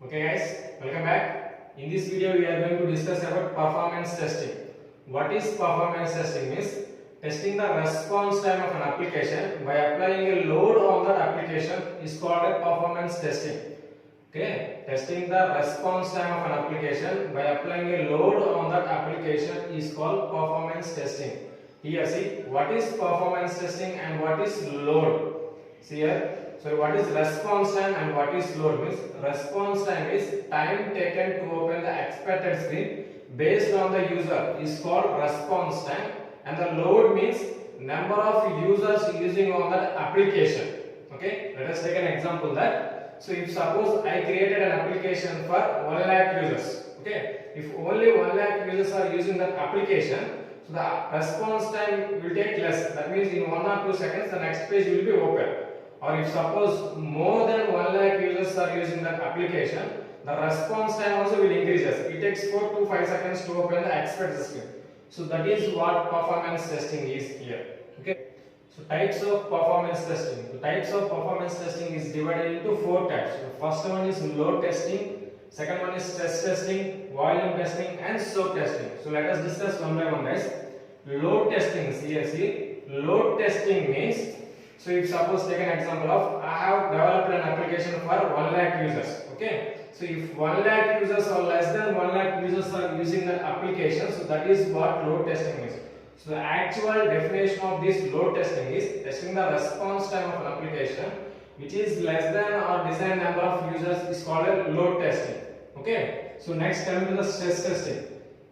Okay guys, welcome back. In this video we are going to discuss about performance testing. What is performance testing means testing the response time of an application by applying a load on that application is called a performance testing. Okay, testing the response time of an application by applying a load on that application is called performance testing. Here see what is performance testing and what is load. See here. So what is response time and what is load means response time is time taken to open the expected screen based on the user is called response time, and the load means number of users using on that application. Okay, let us take an example that. So if suppose I created an application for 1 lakh users. Okay, if only 1 lakh users are using that application, so the response time will take less. That means in 1 or 2 seconds the next page will be open. Or if suppose more than 1 lakh users are using that application, the response time also will increase. It takes 4 to 5 seconds to open the expected screen. So that is what performance testing is here. Okay. So types of performance testing. The types of performance testing is divided into 4 types. The first one is load testing, second one is stress testing, volume testing, and soap testing. So let us discuss one by one, guys. Load testing. See, load testing means, so if suppose take an example of I have developed an application for 1 lakh users. Okay. So if 1 lakh users or less than 1 lakh users are using that application, so that is what load testing is. So the actual definition of this load testing is testing the response time of an application which is less than or desired number of users is called a load testing. Okay. So next coming to the stress testing.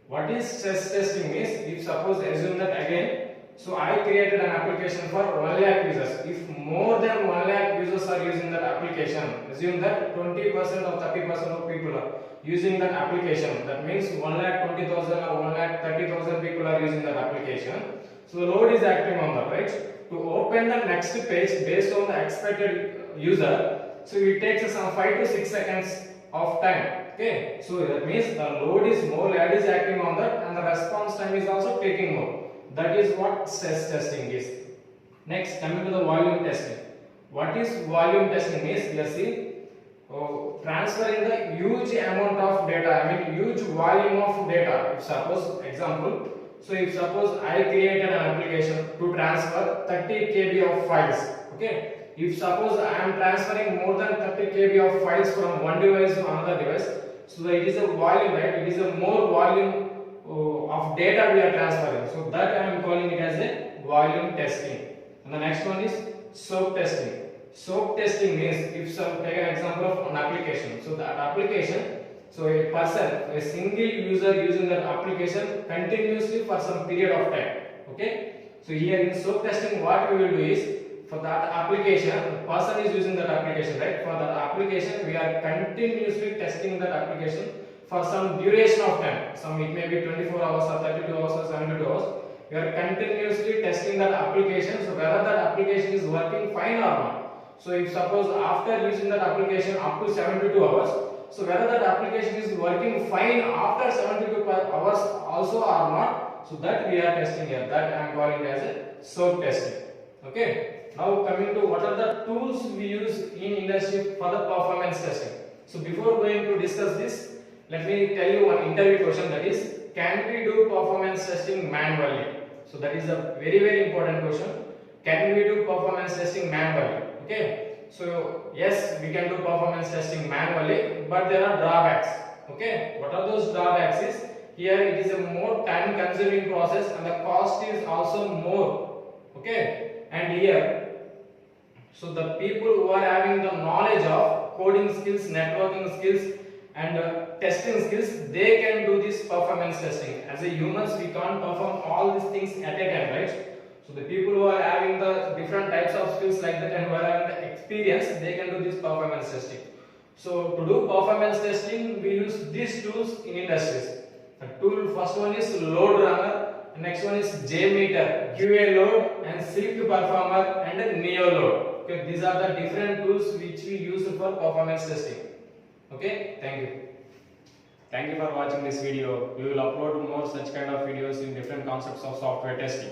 What is stress testing means, if suppose assume that again, so I created an application for 1 lakh users. If more than 1 lakh users are using that application, assume that 20% or 30% of people are using that application. That means 1,20,000 or 1,30,000 people are using that application. So the load is acting on that, right? To open the next page based on the expected user, so it takes some 5 to 6 seconds of time. Okay, so that means the load is more, load is acting on that, and the response time is also taking more. That is what stress testing is. Next, coming to the volume testing. What is volume testing is, you see, transferring the huge amount of data, huge volume of data. If suppose, example, so if suppose I created an application to transfer 30 KB of files. Okay. If suppose I am transferring more than 30 KB of files from one device to another device, so it is a volume, right? It is a more volume of data we are transferring. So that I am calling it as a volume testing. And the next one is soap testing. Soap testing means, if some take an example of an application. So that application, so a person, a single user using that application continuously for some period of time. Okay. So here in soap testing, what we will do is, for that application, the person is using that application, right? For that application, we are continuously testing that application for some duration of time. Some it may be 24 hours or 32 hours or 72 hours. We are continuously testing that application. So whether that application is working fine or not. So if suppose after using that application up to 72 hours, so whether that application is working fine after 72 hours also or not, so that we are testing here. That I am calling as a soap testing. Okay. Now coming to what are the tools we use in industry for the performance testing. So before going to discuss this, let me tell you one interview question, that is, can we do performance testing manually? So that is a very important question. Can we do performance testing manually? Okay. So yes, we can do performance testing manually, but there are drawbacks. Okay. What are those drawbacks is, here it is a more time consuming process and the cost is also more. Okay. And here, so the people who are having the knowledge of coding skills, networking skills, and testing skills, they can do this performance testing. As a humans, we can't perform all these things at a time, right? So the people who are having the different types of skills like that and who are having the experience, they can do this performance testing. So to do performance testing, we use these tools in industries. The tool first one is load runner. Next one is JMeter, QA load, and Silk Performer, and Neo load. Okay, these are the different tools which we use for performance testing. Okay, thank you. Thank you for watching this video. We will upload more such kind of videos in different concepts of software testing.